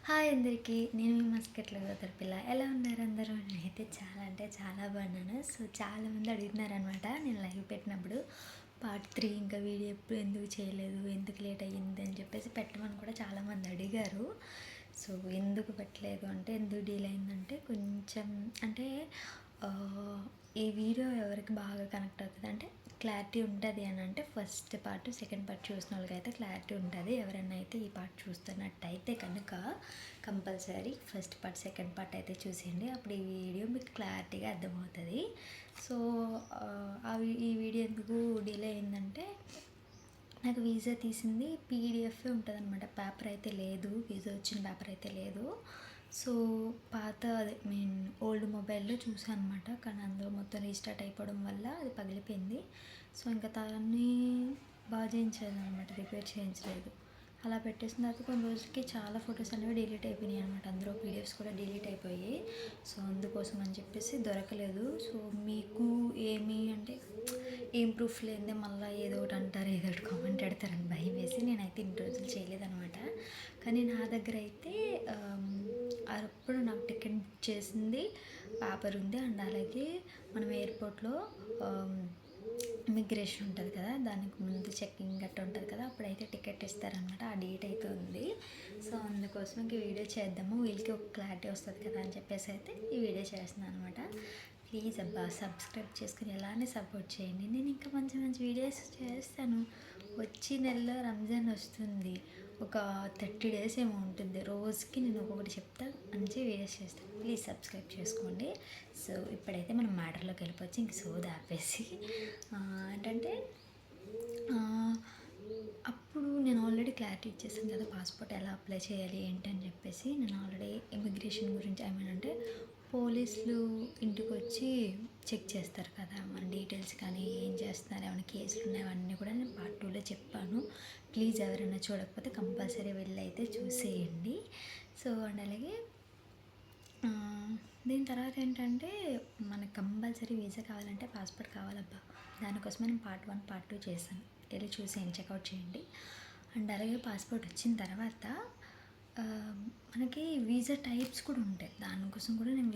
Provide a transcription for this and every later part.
Hi అందరికీ, నేను మీ మస్కెట్ల పిల్ల. ఎలా ఉన్నారు అందరూ? నేనైతే చాలా అంటే చాలా బాగున్నాను. సో చాలామంది అడుగుతున్నారనమాట నేను లైవ్ పెట్టినప్పుడు పార్ట్ 3 ఇంకా వీడియో ఎప్పుడు ఎందుకు చేయలేదు, ఎందుకు లేట్ అయ్యింది అని చెప్పేసి పెట్టమని కూడా చాలామంది అడిగారు. సో ఎందుకు పెట్టలేదు అంటే, ఎందుకు డీల్ అయిందంటే కొంచెం అంటే ఈ వీడియో ఎవరికి బాగా కనెక్ట్ అవుతుంది అంటే క్లారిటీ ఉంటుంది అని అంటే ఫస్ట్ పార్ట్ సెకండ్ పార్ట్ చూసిన వాళ్ళకైతే క్లారిటీ ఉంటుంది. ఎవరైనా అయితే ఈ పార్ట్ చూస్తున్నట్టయితే కనుక compulsory first part second part అయితే చూసేయండి. అప్పుడు ఈ వీడియో మీకు క్లారిటీగా అర్థమవుతుంది. సో ఈ వీడియో ఎందుకు డిలే అయిందంటే, నాకు వీసా తీసింది పీడిఎఫ్ ఉంటుంది అనమాట, పేపర్ అయితే లేదు, వీసా వచ్చిన పేపర్ అయితే లేదు. సో పాత ఓల్డ్ మొబైల్లో చూసాను అనమాట, కానీ అందులో మొత్తం రీస్టార్ట్ అయిపోవడం వల్ల అది పగిలిపోయింది. సో ఇంకా దాన్ని బాగా చేయించాను అనమాట, రిపేర్ చేయించలేదు. అలా పెట్టేసిన తర్వాత కొన్ని రోజులకి చాలా ఫొటోస్ అనేవి డిలీట్ అయిపోయినాయి అనమాట, అందులో పీడిఎఫ్స్ కూడా డిలీట్ అయిపోయాయి. సో అందుకోసం అని చెప్పేసి దొరకలేదు. సో మీకు ఏమి అంటే ఏం ప్రూఫ్ లేదే మళ్ళీ ఏదో ఒకటి అంటారు, ఏదో ఒకటి కామెంట్ పెడతారని భయం వేసి నేనైతే ఇన్ని రోజులు చేయలేదనమాట. కానీ నా దగ్గర అయితే అప్పుడు నాకు టికెట్ బుక్ చేసింది పేపర్ ఉంది. అండ్ అలాగే మనం ఎయిర్పోర్ట్లో ఇమిగ్రేషన్ ఉంటుంది కదా, దానికి ముందు చెక్కింగ్ గట్ట ఉంటుంది కదా, అప్పుడైతే టికెట్ ఇస్తారనమాట. ఆ డేట్ అయితే ఉంది. సో అందుకోసం ఇంక వీడియో చేద్దాము, వీళ్ళకి ఒక క్లారిటీ వస్తుంది కదా అని చెప్పేసి అయితే ఈ వీడియో చేస్తున్నాను అనమాట. ప్లీజ్ అబ్బా సబ్స్క్రైబ్ చేసుకుని ఎలానే సపోర్ట్ చేయండి. నేను ఇంకా మంచి మంచి వీడియోస్ చేస్తాను. వచ్చి నెలలో రంజాన్ వస్తుంది, ఒక 30 days ఏమో ఉంటుంది. రోజుకి నేను ఒక్కొక్కటి చెప్తా, మంచి వీడియోస్ చేస్తాను. ప్లీజ్ సబ్స్క్రైబ్ చేసుకోండి. సో ఇప్పుడైతే మనం మ్యాటర్లోకి వెళ్ళిపోవచ్చు, ఇంక సోది ఆపేసి. ఏంటంటే అప్పుడు నేను ఆల్రెడీ క్లారిటీ ఇచ్చేసాను కదా, పాస్పోర్ట్ ఎలా అప్లై చేయాలి ఏంటి అని చెప్పేసి. నేను ఆల్రెడీ ఇమిగ్రేషన్ గురించి ఏమైనా పోలీసులు ఇంటికి వచ్చి చెక్ చేస్తారు కదా మన డీటెయిల్స్, కానీ ఏం చేస్తున్నారు, ఏమైనా కేసులు ఉన్నాయి, అవన్నీ కూడా నేను పార్ట్ 2లో చెప్పాను. ప్లీజ్ ఎవరైనా చూడకపోతే కంపల్సరీ వెళ్ళి అయితే చూసేయండి. సో అండ్ అలాగే దీని తర్వాత ఏంటంటే, మనకు కంపల్సరీ వీసా కావాలంటే పాస్పోర్ట్ కావాలబ్బా. దానికోసం నేను పార్ట్ 1 పార్ట్ 2 చేశాను, వెళ్ళి చూసేయండి, చెక్అవుట్ చేయండి. అండ్ అలాగే పాస్పోర్ట్ వచ్చిన తర్వాత మనకి వీసా టైప్స్ కూడా ఉంటాయి. దానికోసం కూడా నేను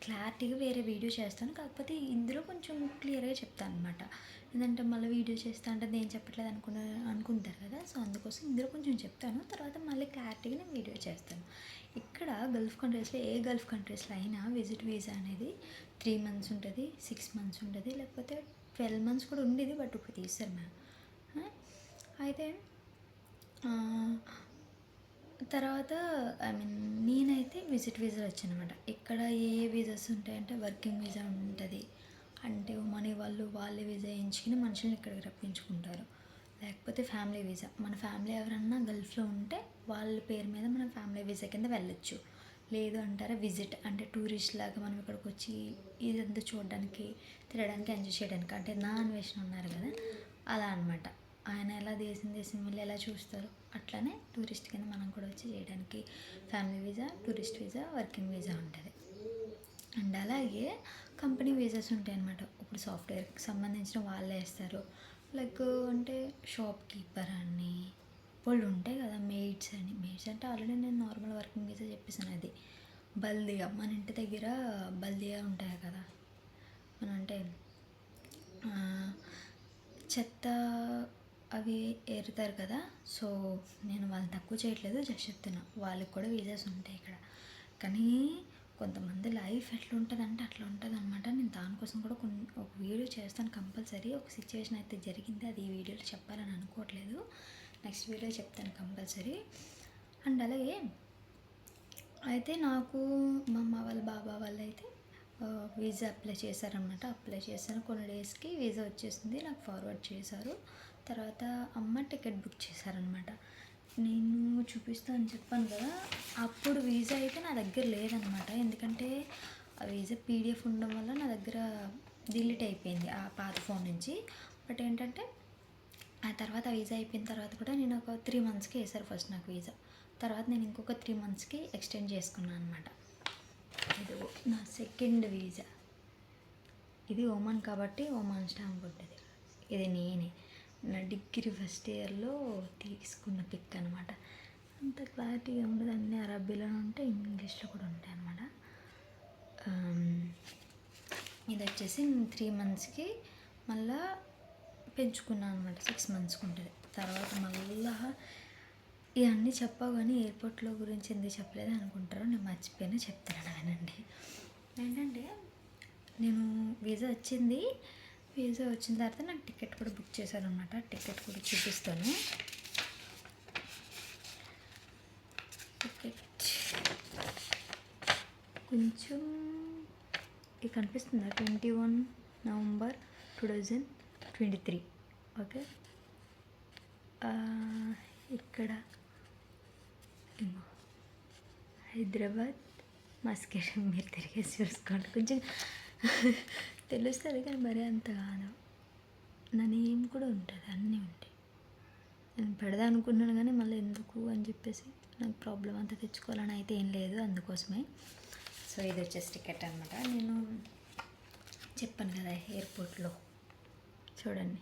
క్లారిటీగా వేరే వీడియో చేస్తాను. కాకపోతే ఇందులో కొంచెం క్లియర్గా చెప్తాను అనమాట. ఎందుకంటే మళ్ళీ వీడియో చేస్తా అంటే నేను చెప్పట్లేదు అనుకుంటారు కదా. సో అందుకోసం ఇందులో కొంచెం చెప్తాను, తర్వాత మళ్ళీ క్లారిటీగా నేను వీడియో చేస్తాను. ఇక్కడ గల్ఫ్ కంట్రీస్లో ఏ గల్ఫ్ కంట్రీస్లో అయినా విజిట్ వీసా అనేది 3 months ఉంటుంది, 6 months ఉంటుంది, లేకపోతే 12 months కూడా ఉండేది. బట్ ఇప్పుడు తీస్తారు మ్యామ్. అయితే తర్వాత నేనైతే విజిట్ వీసా వచ్చానమాట. ఇక్కడ ఏ వీసాస్ ఉంటాయంటే, వర్కింగ్ వీసా ఉంటుంది, అంటే మనీ వాళ్ళే వీసా వేయించుకుని మనుషుల్ని ఇక్కడికి రప్పించుకుంటారు. లేకపోతే ఫ్యామిలీ వీసా, మన ఫ్యామిలీ ఎవరన్నా గల్ఫ్లో ఉంటే వాళ్ళ పేరు మీద మనం ఫ్యామిలీ వీసా కింద వెళ్ళొచ్చు. లేదు అంటారా విజిట్, అంటే టూరిస్ట్ లాగా మనం ఇక్కడికి వచ్చి ఇదంతా చూడడానికి, తిరగడానికి, ఎంజాయ్ చేయడానికి, అంటే నా అన్వేషణ ఉన్నారు కదా అలా అనమాట. ఆయన ఎలా దేశం వెళ్ళి ఎలా చూస్తారు, అట్లానే టూరిస్ట్ కింద మనం కూడా వచ్చి చేయడానికి family visa, tourist visa, working visa ఉంటుంది. అండ్ అలాగే కంపెనీ వీసాస్ ఉంటాయి అన్నమాట. ఇప్పుడు సాఫ్ట్వేర్కి సంబంధించిన వాళ్ళే వేస్తారు. లైక్ అంటే షాప్ కీపర్ అని వాళ్ళు ఉంటాయి కదా, మెయిడ్స్ అంటే ఆల్రెడీ నేను నార్మల్ వర్కింగ్ వీసా చెప్పేసాను. అది బల్దియా, మన ఇంటి దగ్గర బల్దియా ఉంటాయి కదా, మన అంటే చెత్త అవి ఏరుతారు కదా. సో నేను వాళ్ళని తక్కువ చేయట్లేదు, జస్ట్ చెప్తున్నా, వాళ్ళకి కూడా వీసాస్ ఉంటాయి ఇక్కడ. కానీ కొంతమంది లైఫ్ ఎట్లా ఉంటుందంటే అట్లా ఉంటుంది అనమాట. నేను దానికోసం కూడా ఒక వీడియో చేస్తాను కంపల్సరీ. ఒక సిచ్యువేషన్ అయితే జరిగింది, అది ఈ వీడియోలో చెప్పాలని అనుకోవట్లేదు, నెక్స్ట్ వీడియో చెప్తాను కంపల్సరీ. అండ్ అలాగే అయితే నాకు మా అమ్మ వాళ్ళ బాబా వాళ్ళు అయితే వీసా అప్లై చేశారనమాట. అప్లై చేశాను, కొన్ని డేస్కి వీసా వచ్చేసింది, నాకు ఫార్వర్డ్ చేశారు. తర్వాత అమ్మ టికెట్ బుక్ చేశారనమాట. నేను చూపిస్తాను చెప్పాను కదా, అప్పుడు వీసా అయితే నా దగ్గర లేదనమాట. ఎందుకంటే ఆ వీసా పీడిఎఫ్ ఉండడం వల్ల నా దగ్గర డిలీట్ అయిపోయింది ఆ పాత ఫోన్ నుంచి. బట్ ఏంటంటే ఆ తర్వాత వీసా అయిపోయిన తర్వాత కూడా నేను ఒక 3 monthsకి వేశారు ఫస్ట్ నాకు వీసా. తర్వాత నేను ఇంకొక 3 monthsకి ఎక్స్టెండ్ చేసుకున్నాను అనమాట. ఇది నా సెకండ్ వీసా. ఇది ఓమాన్ కాబట్టి ఓమాన్ స్టాంప్ ఉంటుంది. ఇది నేనే నా డిగ్రీ ఫస్ట్ ఇయర్లో తీసుకున్న పిక్ అనమాట. అంత క్లారిటీగా ఉండదు, అన్నీ అరబ్బీలోనే ఉంటాయి, ఇంగ్లీష్లో కూడా ఉంటాయి అన్నమాట. ఇది వచ్చేసి 3 మంత్స్కి మళ్ళా పెంచుకున్నాను అనమాట, 6 మంత్స్కి ఉంటుంది. తర్వాత మళ్ళా ఇవన్నీ చెప్పావు కానీ ఎయిర్పోర్ట్లో గురించి ఎందుకు చెప్పలేదు అనుకుంటారో, నేను మర్చిపోయినా చెప్తాను వినండి. ఏంటంటే నేను వీసా వచ్చింది, వీసా వచ్చిన తర్వాత నాకు టికెట్ కూడా బుక్ చేశారు అనమాట. టికెట్ కూడా చూపిస్తాను. టికెట్ కొంచెం ఇది కనిపిస్తుందా, 21 నవంబర్ 2023. ఓకే, ఇక్కడ హైదరాబాద్ మస్కెట్, మీరు తిరిగేసి చూసుకోండి, కొంచెం తెలుస్తుంది కానీ మరీ అంత కాదు. నా నేమ్ కూడా ఉంటుంది, అన్నీ ఉంటాయి. నేను పెడదా అనుకున్నాను కానీ మళ్ళీ ఎందుకు అని చెప్పేసి నాకు ప్రాబ్లం అంతా తెచ్చుకోవాలని అయితే ఏం లేదు, అందుకోసమే. సో ఇది వచ్చేసి టికెట్ అనమాట. నేను చెప్పాను కదా ఎయిర్పోర్ట్లో చూడండి,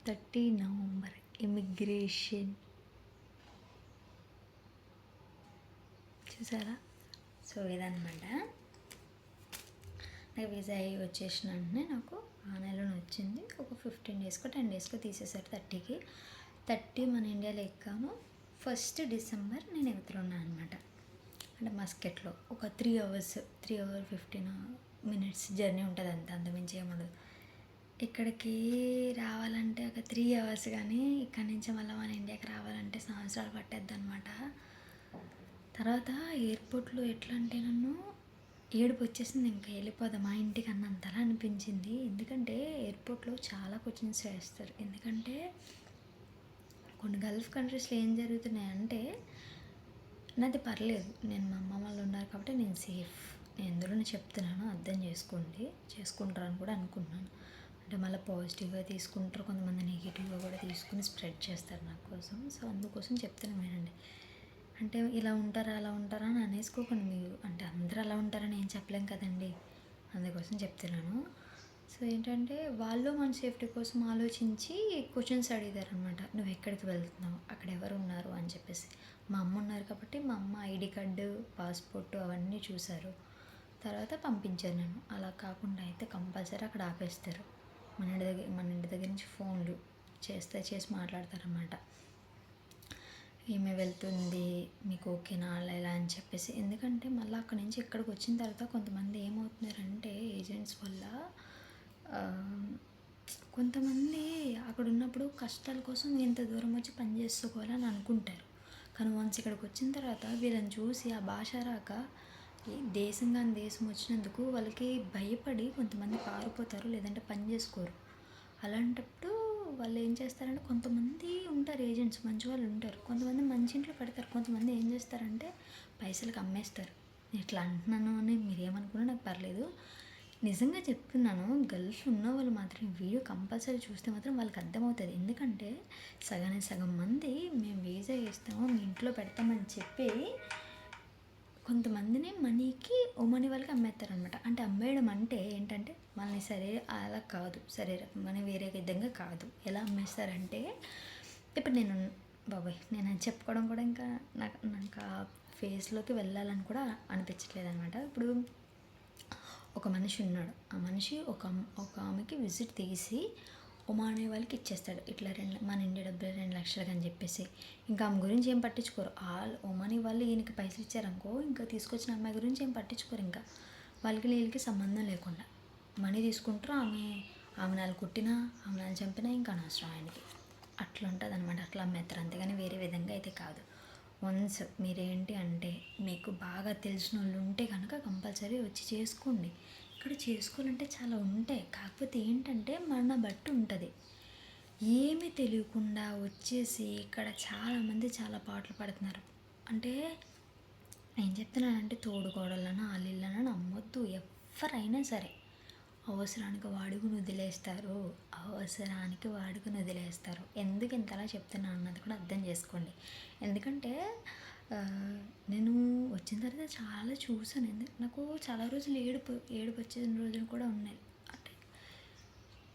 30 నవంబర్ ఇమిగ్రేషన్, చూసారా? సో ఇదన్నమాట. నాకు వీసా అయ్యి వచ్చేసిన వెంటనే నాకు ఆ నెలలోనే వచ్చింది. ఒక 15 డేస్కో 10 డేస్కో తీసేశారు 30కి. 30 మన ఇండియాలో ఎక్కాను. 1 డిసెంబర్ నేను ఎగుతున్నాను అనమాట. అంటే మస్కెట్లో ఒక 3 అవర్స్ 15 మినిట్స్ జర్నీ ఉంటుంది, అంతమించి ఏముండదు. ఇక్కడికి రావాలంటే ఒక 3 అవర్స్, కానీ ఇక్కడి నుంచి మళ్ళీ మన ఇండియాకి రావాలంటే సంవత్సరాలు పట్టేద్ది అనమాట. తర్వాత ఎయిర్పోర్ట్లో ఎట్లా అంటే నన్ను ఏడుపు వచ్చేసింది, ఇంకా వెళ్ళిపోదాం మా ఇంటికి అన్నంతలా అనిపించింది. ఎందుకంటే ఎయిర్పోర్ట్లో చాలా క్వశ్చన్స్ వేస్తారు. ఎందుకంటే కొన్ని గల్ఫ్ కంట్రీస్లో ఏం జరుగుతున్నాయంటే, నాది పర్లేదు, నేను మా అమ్మ వాళ్ళు ఉన్నారు కాబట్టి నేను సేఫ్. నేను ఎందులోనే చెప్తున్నాను, అర్థం చేసుకుంటారని కూడా అనుకుంటున్నాను. అంటే మళ్ళీ పాజిటివ్గా తీసుకుంటారు, కొంతమంది నెగిటివ్గా కూడా తీసుకుని స్ప్రెడ్ చేస్తారు నా కోసం. సో అందుకోసం చెప్తున్నాను వినండి. అంటే ఇలా ఉంటారా అలా ఉంటారా అని అనేసుకోకండి మీరు, అంటే అందరూ అలా ఉంటారని ఏం చెప్పలేం కదండి, అందుకోసం చెప్తున్నాను. సో ఏంటంటే వాళ్ళు మన సేఫ్టీ కోసం ఆలోచించి క్వశ్చన్స్ అడిగారు అనమాట. నువ్వు ఎక్కడికి వెళ్తున్నావు, అక్కడ ఎవరు ఉన్నారు అని చెప్పేసి. మా అమ్మ ఉన్నారు కాబట్టి మా అమ్మ ఐడి కార్డు, పాస్పోర్ట్ అవన్నీ చూశారు. తర్వాత పంపించాను నేను. అలా కాకుండా అయితే కంపల్సరీ అక్కడ ఆపేస్తారు. మన ఇంటి దగ్గర నుంచి ఫోన్లు చేసి మాట్లాడతారన్నమాట. ఈమె వెళ్తుంది, మీకు ఓకేనా అలా ఇలా అని చెప్పేసి. ఎందుకంటే మళ్ళీ అక్కడి నుంచి ఇక్కడికి వచ్చిన తర్వాత కొంతమంది ఏమవుతున్నారంటే ఏజెంట్స్ వల్ల, కొంతమంది అక్కడ ఉన్నప్పుడు కష్టాల కోసం ఎంత దూరం వచ్చి పని చేసుకోవాలని అనుకుంటారు. కానీ వన్స్ ఇక్కడికి వచ్చిన తర్వాత వీళ్ళని చూసి ఆ భాష రాక దేశం వచ్చినందుకు వాళ్ళకి భయపడి కొంతమంది పారిపోతారు, లేదంటే పని చేసుకోరు. అలాంటప్పుడు వాళ్ళు ఏం చేస్తారంటే, కొంతమంది ఉంటారు ఏజెంట్స్, మంచి వాళ్ళు ఉంటారు, కొంతమంది మంచి ఇంట్లో పెడతారు, కొంతమంది ఏం చేస్తారంటే పైసలకు అమ్మేస్తారు. ఇట్లా అంటున్నాను అని మీరేమనుకున్నా నాకు పర్లేదు, నిజంగా చెప్తున్నాను. గల్ఫ్ ఉన్న వాళ్ళు మాత్రం వీడియో కంపల్సరీ చూస్తే మాత్రం వాళ్ళకి అర్థమవుతుంది. ఎందుకంటే సగం మంది మేము వీసా వేస్తాము, మీ ఇంట్లో పెడతామని చెప్పి కొంతమందిని మనీకి ఒమని వాళ్ళకి అమ్మేస్తారనమాట. అంటే అమ్మేయడం అంటే ఏంటంటే వాళ్ళని సరే అలా కాదు, సరే మన వేరే విధంగా కాదు. ఎలా అమ్మేస్తారంటే, ఇప్పుడు నేను నేను చెప్పుకోవడం కూడా ఇంకా నాకు ఆ ఫేస్లోకి వెళ్ళాలని కూడా అనిపించట్లేదు అనమాట. ఇప్పుడు ఒక మనిషి ఉన్నాడు, ఆ మనిషి ఒక ఆమెకి విజిట్ తీసి ఒమానే వాళ్ళకి ఇచ్చేస్తాడు. ఇట్లా మన ఇండియా డబ్బులు 2 లక్షలు అని చెప్పేసి. ఇంకా ఆమె గురించి ఏం పట్టించుకోరు. ఒమానీ వాళ్ళు ఈయనకి పైసలు ఇచ్చారనుకో, ఇంకా తీసుకొచ్చిన అమ్మాయి గురించి ఏం పట్టించుకోరు. ఇంకా వీళ్ళకి సంబంధం లేకుండా మనీ తీసుకుంటారు. ఆమె నాలు కుట్టినా, ఆమె నాలు చంపినా ఇంకా అనవసరం ఆయనకి. అట్లా ఉంటుంది అనమాట. అట్లా అమ్మేస్తారు, అంతేగాని వేరే విధంగా అయితే కాదు. వన్స్ మీరేంటి అంటే మీకు బాగా తెలిసిన వాళ్ళు ఉంటే కనుక కంపల్సరీ వచ్చి చేసుకోండి. ఇక్కడ చేసుకోవాలంటే చాలా ఉంటాయి, కాకపోతే ఏంటంటే మన బట్టి ఉంటుంది. ఏమీ తెలియకుండా వచ్చేసి ఇక్కడ చాలామంది చాలా పాటలు పడుతున్నారు. అంటే ఏం చెప్తున్నానంటే, తోడుకోడళ్ళను ఆలిళ్ళను నమ్మొద్దు. ఎవరైనా సరే అవసరానికి వాడుకుని వదిలేస్తారు. ఎందుకు ఇంతలా చెప్తున్నాను అన్నది కూడా అర్థం చేసుకోండి. ఎందుకంటే నేను వచ్చిన తర్వాత చాలా చూసాను. నాకు చాలా రోజులు ఏడుపు వచ్చిన రోజులు కూడా ఉన్నాయి. అంటే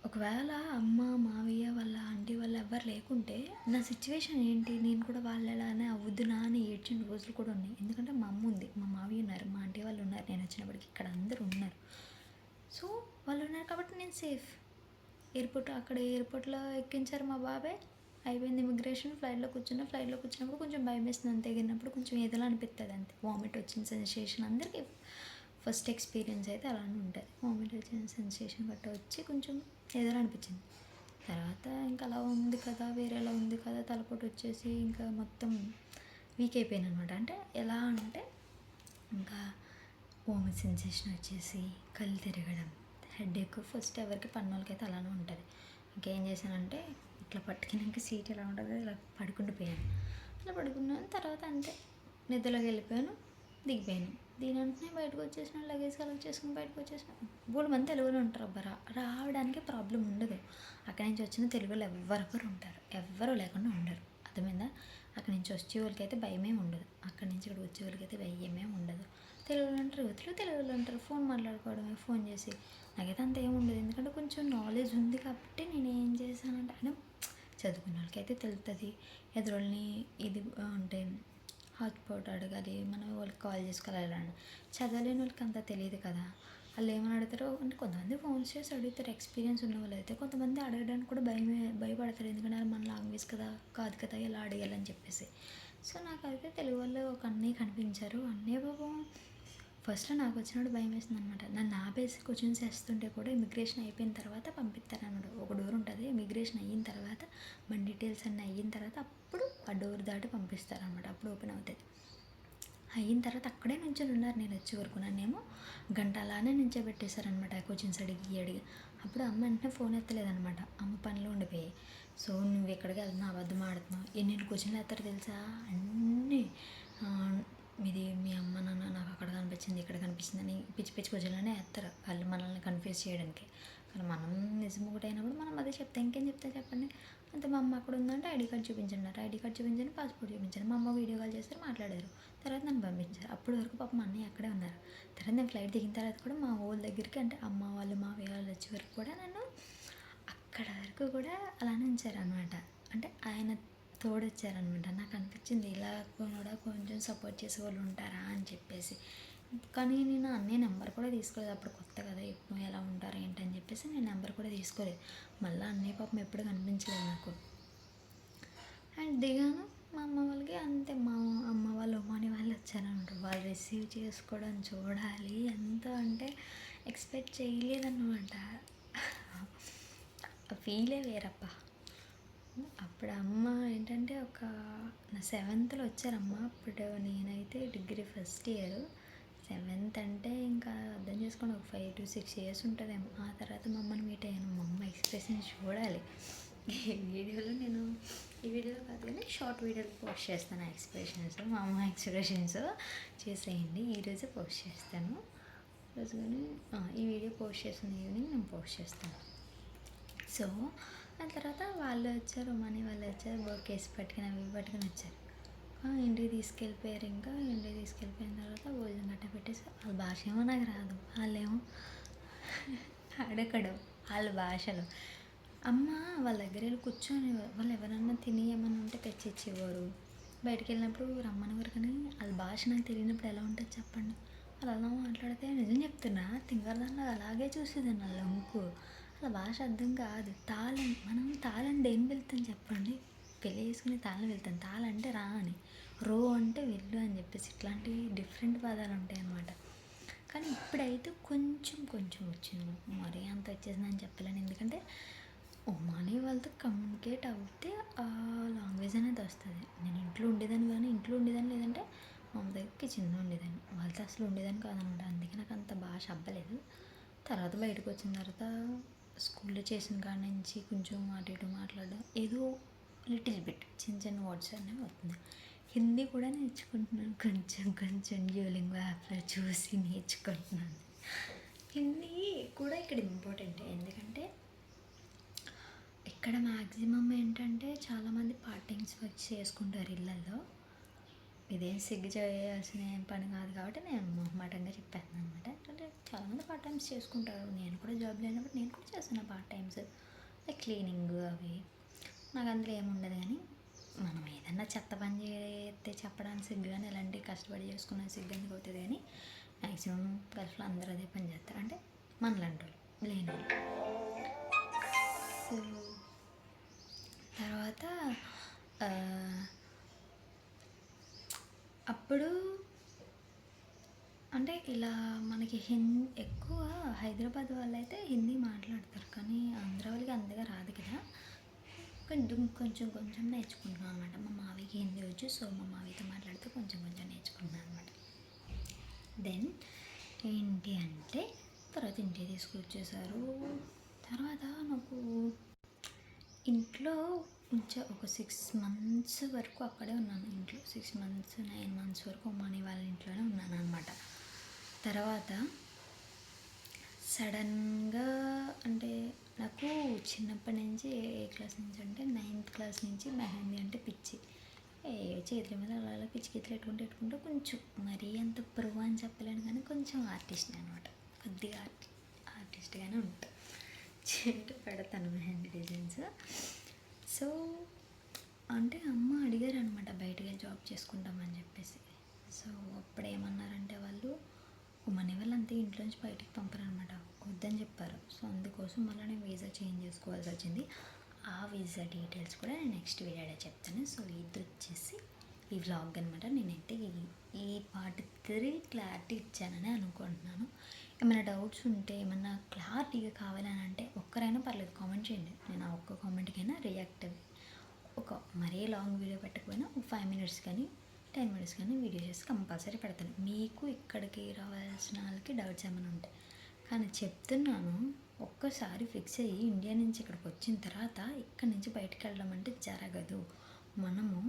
ఒకవేళ అమ్మ, మావయ్య వాళ్ళ ఆంటీ వాళ్ళు ఎవ్వరు లేకుంటే నా సిచ్యువేషన్ ఏంటి? నేను కూడా వాళ్ళలానే అవుద్దునా అని ఏడ్చిన రోజులు కూడా ఉన్నాయి. ఎందుకంటే మా అమ్మ ఉంది, మా మావయ్య ఉన్నారు, మా ఆంటీ వాళ్ళు ఉన్నారు. నేను వచ్చినప్పటికి ఇక్కడ అందరూ ఉన్నారు. సో వాళ్ళు ఉన్నారు కాబట్టి నేను సేఫ్. అక్కడ ఎయిర్పోర్ట్లో ఎక్కించారు మా బాబాయ్. అయిపోయింది ఇమిగ్రేషన్. ఫ్లైట్లో కూర్చున్నప్పుడు కొంచెం భయం వేస్తుంది అంతే. ఎగిరినప్పుడు కొంచెం ఏదోలా అనిపిస్తుంది అంతే. వామిట్ వచ్చిన సెన్సేషన్ అందరికీ ఫస్ట్ ఎక్స్పీరియన్స్ అయితే అలానే ఉంటుంది. వామిట్ వచ్చిన సెన్సేషన్ గట్రా వచ్చి కొంచెం ఏదోలా అనిపించింది. తర్వాత ఇంకా అలా ఉంది కదా, వేరేలా ఉంది కదా, తలపోటు వచ్చేసి ఇంకా మొత్తం వీక్ అయిపోయాను అనమాట. అంటే ఎలా అంటే ఇంకా వామిట్ సెన్సేషన్ వచ్చేసి కళ్ళు తిరగడం, హెడేక్. ఫస్ట్ ఎవరికి పన్నోళ్ళకైతే అలానే ఉంటుంది. ఇంకేం చేశానంటే ఇట్లా పట్టుకున్నాక సీట్ ఎలా ఉంటుందో ఇలా పడుకుండిపోయాను. అలా పడుకున్నాను. తర్వాత అంతే నిద్రలోకి వెళ్ళిపోయాను, దిగిపోయాను. దీని వెంటనే బయటకు వచ్చేసిన, లగేజ్ కలెక్ట్ చేసుకుని బయటకు వచ్చేసిన. బోల్డ్ మంది తెలుగులో ఉంటారు అబ్బా. రావడానికి ప్రాబ్లం ఉండదు. అక్కడి నుంచి వచ్చిన తెలుగులో ఎవరెవరు ఉంటారు, ఎవ్వరూ లేకుండా ఉండరు. అర్థమైందా? అక్కడి నుంచి వచ్చే వాళ్ళకి అయితే భయమే ఉండదు. అక్కడి నుంచి ఇక్కడ వచ్చే వాళ్ళకి అయితే భయమే ఉండదు. తెలుగులో అంటారు, యువతలు తెలుగులో అంటారు. ఫోన్ మాట్లాడుకోవడమే, ఫోన్ చేసి. నాకైతే అంత ఏమి ఉండదు, ఎందుకంటే కొంచెం నాలెడ్జ్ ఉంది కాబట్టి నేను ఏం చేశానంటే అంటే చదువుకున్న వాళ్ళకైతే తెలుస్తుంది. ఎదురోళ్ళని ఇది అంటే హాట్స్పాట్ అడగాలి, మనం వాళ్ళకి కాల్ చేసుకోవాలి. చదవలేని వాళ్ళకి అంత తెలియదు కదా. వాళ్ళు ఏమని అడుగుతారో అంటే కొంతమంది ఫోన్స్ చేసి అడుగుతారు ఎక్స్పీరియన్స్ ఉన్న వాళ్ళు అయితే. కొంతమంది అడగడానికి కూడా భయపడతారు, ఎందుకంటే మన లాంగ్వేజ్ కదా, కాదు కదా, ఎలా అడగాలని చెప్పేసి. సో నాకైతే తెలుగు వాళ్ళు ఒక అన్నయ్య కనిపించారు. అన్నయ్య బాబు ఫస్ట్లో నాకు వచ్చినప్పుడు భయం వేసింది అనమాట. నన్ను ఆ బేసిక్ క్వశ్చన్స్ వేస్తుంటే కూడా ఇమిగ్రేషన్ అయిపోయిన తర్వాత పంపిస్తారన్నమాట. ఒక డోర్ ఉంటుంది, ఇమిగ్రేషన్ అయిన తర్వాత మన డీటెయిల్స్ అన్నీ అయిన తర్వాత అప్పుడు ఆ డోర్ దాటి పంపిస్తారనమాట. అప్పుడు ఓపెన్ అవుతుంది. అయిన తర్వాత అక్కడే నుంచొని ఉన్నారు. నేను వచ్చే వరకు నన్నేమో గంట అలానే నుంచోబెట్టేశారనమాట. క్వశ్చన్స్ అడిగి. అప్పుడు అమ్మ వెంటనే ఫోన్ ఎత్తలేదనమాట. అమ్మ పనిలో ఉండిపోయాయి. సో నువ్వు ఎక్కడికి వెళ్తున్నావు, అబద్ధం ఆడుతున్నావు, ఎన్ని క్వశ్చన్లు ఎత్తారు తెలుసా, అన్నీ మీది మీ అమ్మ నాన్న నాకు అక్కడ కనిపించింది, ఇక్కడ కనిపించింది అని పిచ్చి పిచ్చి క్వశ్చన్లనే వేస్తారు వాళ్ళు మనల్ని కన్ఫ్యూజ్ చేయడానికి. కానీ మనం నిజం ఒకటి అయినప్పుడు మనం అదే చెప్తాం. ఇంకేం చెప్తే చెప్పండి. అంతే. మా అమ్మ అక్కడ ఉందంటే ఐడి కార్డ్ చూపించండి, ఐడి కార్డ్ చూపించండి, పాస్పోర్ట్ చూపించండి. మా అమ్మ వీడియో కాల్ చేస్తారు, మాట్లాడారు. తర్వాత నన్ను పంపించారు. అప్పటి వరకు పాప మా అన్నయ్య అక్కడే ఉన్నారు. తర్వాత నేను ఫ్లైట్ దిగిన తర్వాత కూడా మా ఊళ్ళ దగ్గరికి అంటే అమ్మ వాళ్ళు మా వాళ్ళు వచ్చే వరకు కూడా నన్ను అక్కడ వరకు కూడా అలానే ఉంచారు అనమాట. అంటే ఆయన తోడొచ్చారనమాట. నాకు అనిపించింది ఇలా కూడా కొంచెం సపోర్ట్ చేసే వాళ్ళు ఉంటారా అని చెప్పేసి. కానీ నేను అన్నయ్య నెంబర్ కూడా తీసుకోలేదు. అప్పుడు కొత్త కదా, ఎప్పుడు ఎలా ఉంటారు ఏంటని చెప్పేసి నేను నెంబర్ కూడా తీసుకోలేదు. మళ్ళీ అన్నయ్య పాపం ఎప్పుడు కనిపించలేదు నాకు. అండ్ దిగాను. మా అమ్మ వాళ్ళకి అంతే, మా అమ్మ వాళ్ళు ఒమాని వాళ్ళు వచ్చారనమాట. వాళ్ళు రిసీవ్ చేసుకోవడం చూడాలి ఎంత అంటే ఎక్స్పెక్ట్ చేయలేదన్నమాట. ఫీలే వేరప్ప. అప్పుడు అమ్మ ఏంటంటే ఒక నా 7th వచ్చారమ్మ. అప్పుడు నేనైతే డిగ్రీ ఫస్ట్ ఇయర్. 7th అంటే ఇంకా అర్థం చేసుకోండి, ఒక 5 to 6 years ఉంటుందేమో. ఆ తర్వాత మా అమ్మని మీట్ అయ్యాను. మా అమ్మ ఎక్స్ప్రెషన్ చూడాలి. ఈ వీడియోలో కాదు కానీ షార్ట్ వీడియోలు పోస్ట్ చేస్తాను ఎక్స్ప్రెషన్స్. మా అమ్మ ఎక్స్ప్రెషన్స్ చేసేయండి. ఈరోజే పోస్ట్ చేస్తాను. రోజు కానీ ఈ వీడియో పోస్ట్ చేసిన ఈవినింగ్ నేను పోస్ట్ చేస్తాను. సో ఆ తర్వాత వాళ్ళు వచ్చారు, మనీ వాళ్ళు వచ్చారు, కేసు పట్టుకుని అవి పట్టుకుని వచ్చారు. ఇంటికి తీసుకెళ్ళిపోయారు. ఇంకా ఇంటికి తీసుకెళ్ళిపోయిన తర్వాత భోజనం గట్ట పెట్టేసి, వాళ్ళ భాష ఏమో నాకు రాదు, వాళ్ళేమో అడగడం వాళ్ళ భాషలో. అమ్మ వాళ్ళ దగ్గర వెళ్ళి కూర్చొని వాళ్ళు ఎవరన్నా తిని ఏమన్నా ఉంటే తెచ్చిచ్చేవారు. బయటికి వెళ్ళినప్పుడు రమ్మనేవారు. కానీ వాళ్ళ భాష నాకు తెలియనప్పుడు ఎలా ఉంటుంది చెప్పండి. వాళ్ళు అలా మాట్లాడితే నిజం చెప్తున్నా తింగరదాన్ని అలాగే చూసేదాన్ని. వాళ్ళ అంకు అలా భాష అర్థం కాదు. మనం తాళం దేని వెళ్తాం చెప్పండి. పెళ్ళి చేసుకుని తాళం వెళ్తాం. తాళం అంటే రా అని, రో అంటే వెళ్ళు అని చెప్పేసి ఇట్లాంటి డిఫరెంట్ పదాలు ఉంటాయి అన్నమాట. కానీ ఇప్పుడైతే కొంచెం వచ్చింది. మరీ అంత వచ్చేసిందని చెప్పలేను. ఎందుకంటే ఒమానీ వాళ్ళతో కమ్యూనికేట్ అవుతే ఆ లాంగ్వేజ్ అనేది వస్తుంది. నేను ఇంట్లో ఉండేదాన్ని లేదంటే మా అమ్మ దగ్గర కిచెన్లో ఉండేదాన్ని. వాళ్ళతో అసలు ఉండేదాన్ని కాదనమాట. అందుకే నాకు అంత భాష అవ్వలేదు. తర్వాత బయటకు వచ్చిన తర్వాత స్కూల్లో చేసిన కాడ నుంచి కొంచెం అటు ఇటు మాట్లాడడం, ఏదో లిటిల్ బిట్ చిన్న వర్డ్స్ అనేవి అవుతుంది. హిందీ కూడా నేర్చుకుంటున్నాను కొంచెం డ్యూలింగో యాప్లో చూసి నేర్చుకుంటున్నాను. హిందీ కూడా ఇక్కడ ఇంపార్టెంట్. ఎందుకంటే ఇక్కడ మ్యాక్సిమం ఏంటంటే చాలామంది పార్ట్ టైమ్స్ వర్క్ చేసుకుంటారు ఇళ్ళల్లో. ఇదేం సిగ్గు చేయాల్సిన ఏం పని కాదు కాబట్టి నేను మొహమాటంగా చెప్పాను అనమాట. అంటే చాలామంది పార్ట్ టైమ్స్ చేసుకుంటారు. నేను కూడా జాబ్ లేనప్పుడు నేను కూడా చేస్తున్నా పార్ట్ టైమ్స్, లైక్ క్లీనింగ్ అవి. నాకు అందులో ఏముండదు, కానీ మనం ఏదన్నా చెత్త పని చేస్తే చెప్పడానికి సిగ్గు, కానీ ఎలాంటి కష్టపడి చేసుకున్న సిగ్గు ఎందుకు అవుతుంది. కానీ మ్యాక్సిమం గల్ఫ్లో అందరూ అదే పని చేస్తారు, అంటే మనలాంటి వాళ్ళు లేని వాళ్ళు. సో తర్వాత అప్పుడు అంటే ఇలా మనకి ఎక్కువ హైదరాబాద్ వాళ్ళు అయితే హిందీ మాట్లాడతారు, కానీ ఆంధ్ర వాళ్ళకి అంతగా రాదు కదా. కొంచెం కొంచెం నేర్చుకుంటున్నాను అనమాట. మా మావికి హిందీ వచ్చు, సో మా మావితో మాట్లాడితే కొంచెం కొంచెం నేర్చుకుంటున్నాను అనమాట. దెన్ ఏంటి అంటే తర్వాత ఇంటికి తీసుకొచ్చేసారు. తర్వాత నాకు ఇంట్లో ఒక 6 months వరకు అక్కడే ఉన్నాను. ఇంట్లో 6 months 9 months వరకు మనీ వాళ్ళ ఇంట్లోనే ఉన్నాను అనమాట. తర్వాత సడన్గా అంటే నాకు చిన్నప్పటి నుంచి ఏ క్లాస్ నుంచి అంటే 9th క్లాస్ నుంచి మెహందీ అంటే పిచ్చి. చేతుల మీద అలా పిచ్చి గీతలు పెట్టుకుంటే కొంచెం మరీ అంత ప్రో అని చెప్పలేను, కానీ కొంచెం ఆర్టిస్ట్ని అనమాట. కొద్దిగా ఆర్టిస్ట్గానే ఉంటా, పెడతాను మెహందీ డిజైన్స్. సో అంటే అమ్మ అడిగారు అనమాట, బయటకి వెళ్ళి జాబ్ చేసుకుంటామని చెప్పేసి. సో అప్పుడు ఏమన్నారంటే వాళ్ళు, మనీ వాళ్ళు అంతే ఇంట్లోంచి బయటికి పంపరనమాట, వద్దని చెప్పారు. సో అందుకోసం మళ్ళీ నేను వీసా చేంజ్ చేసుకోవాల్సి వచ్చింది. ఆ వీసా డీటెయిల్స్ కూడా నేను నెక్స్ట్ వీడియోలో చెప్తాను. సో ఇది వచ్చేసి ఈ వ్లాగ్ అనమాట. నేనైతే ఈ పార్ట్ 3 క్లారిటీ ఇచ్చానని అనుకుంటున్నాను. ఏమైనా డౌట్స్ ఉంటే, ఏమన్నా క్లారిటీగా కావాలని అంటే ఒక్కరైనా పర్లేదు కామెంట్ చేయండి. నేను ఆ ఒక్క కామెంట్కైనా రియాక్ట్ అవ్వి ఒక మరీ లాంగ్ వీడియో పెట్టకపోయినా 5 minutes కానీ 10 minutes కానీ వీడియో చేసి కంపల్సరీ పెడతాను. మీకు ఇక్కడికి రావాల్సిన వాళ్ళకి డౌట్స్ ఏమైనా ఉంటాయి, కానీ చెప్తున్నాను, ఒక్కసారి ఫిక్స్ అయ్యి ఇండియా నుంచి ఇక్కడికి వచ్చిన తర్వాత ఇక్కడి నుంచి బయటకు వెళ్ళడం అంటే జరగదు. మనము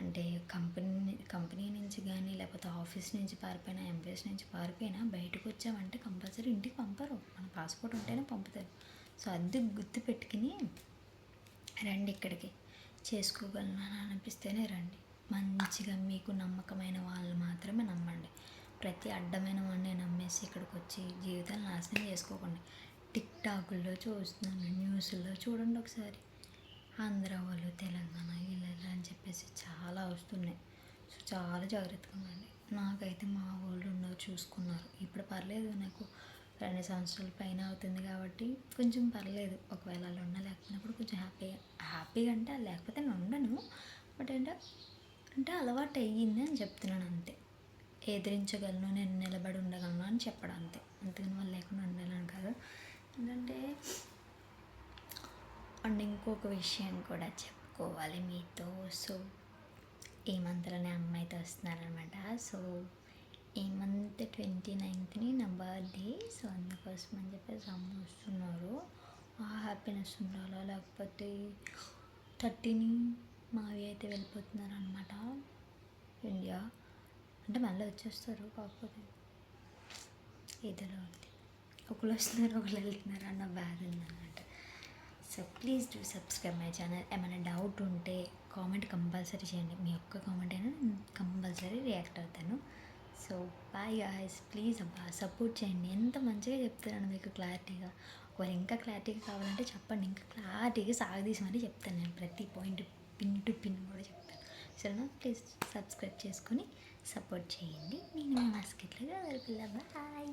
అంటే కంపెనీ నుంచి కానీ లేకపోతే ఆఫీస్ నుంచి పారిపోయినా, ఎంప్లాయీస్ నుంచి పారిపోయినా బయటకు వచ్చామంటే కంపల్సరీ ఇంటికి పంపరు, మన పాస్పోర్ట్ ఉంటేనే పంపుతారు. సో అది గుర్తు పెట్టుకుని రండి, ఇక్కడికి చేసుకోగలను అనిపిస్తేనే రండి. మంచిగా మీకు నమ్మకమైన వాళ్ళు మాత్రమే నమ్మండి. ప్రతి అడ్డమైన వాడిని నమ్మేసి ఇక్కడికి వచ్చి జీవితాలు నాశనం చేసుకోకండి. టిక్టాకుల్లో చూస్తున్నాను, న్యూస్లో చూడండి ఒకసారి, ఆంధ్ర వాళ్ళు తెలంగాణ ఇలా అని చెప్పేసి చాలా వస్తున్నాయి. సో చాలా జాగ్రత్తగా ఉండండి. నాకైతే మా వాళ్ళు ఉన్నారు, చూసుకున్నారు. ఇప్పుడు పర్లేదు, నాకు 2 సంవత్సరాల పైన అవుతుంది కాబట్టి కొంచెం పర్లేదు. ఒకవేళ వాళ్ళు ఉన్నా లేకపోయినప్పుడు కొంచెం హ్యాపీగా అంటే లేకపోతే నేను ఉండను, బట్ అంటే అలవాటు అయ్యింది అని చెప్తున్నాను అంతే. ఎదిరించగలను, నేను నిలబడి ఉండగలను అని చెప్పడం అంతే, అంతేగాని వాళ్ళు లేకుండా ఉండాలని కాదు. ఎందుకంటే అండ్ ఇంకొక విషయం కూడా చెప్పుకోవాలి మీతో. సో ఈ మంత్లోనే అమ్మాయితో వస్తున్నారనమాట. సో ఈ మంత్ 29th నా బర్త్డే. సో అందుకోసం అని చెప్పేసి అమ్మ వస్తున్నారు. ఆ హ్యాపీనెస్ ఉండాలా, లేకపోతే 30th మావి అయితే వెళ్ళిపోతున్నారు అనమాట ఇండియా. అంటే మళ్ళీ వచ్చేస్తారు, కాకపోతే ఏదోలా ఉంది, ఒకళ్ళు వస్తున్నారు ఒకళ్ళు వెళ్తున్నారు అన్న బాధ ఉందన్నమాట. So please do subscribe my channel. ఏమైనా డౌట్ ఉంటే కామెంట్ కంపల్సరీ చేయండి. మీ ఒక్క కామెంట్ అయినా నేను కంపల్సరీ రియాక్ట్ అవుతాను. సో బాయ్ గాయ్స్, ప్లీజ్ అబ్బా సపోర్ట్ చేయండి. ఎంత మంచిగా చెప్తున్నాను మీకు క్లారిటీగా. ఒకవేళ ఇంకా క్లారిటీగా కావాలంటే చెప్పండి, ఇంకా క్లారిటీగా సాగదీసి మరీ చెప్తాను. నేను ప్రతి పాయింట్ పిన్ టు పిన్ కూడా చెప్తాను. సరేనా? ప్లీజ్ సబ్స్క్రైబ్ చేసుకొని సపోర్ట్ చేయండి. నేను మస్కెట్లుగా వెళ్ళిపోయా. బాయ్.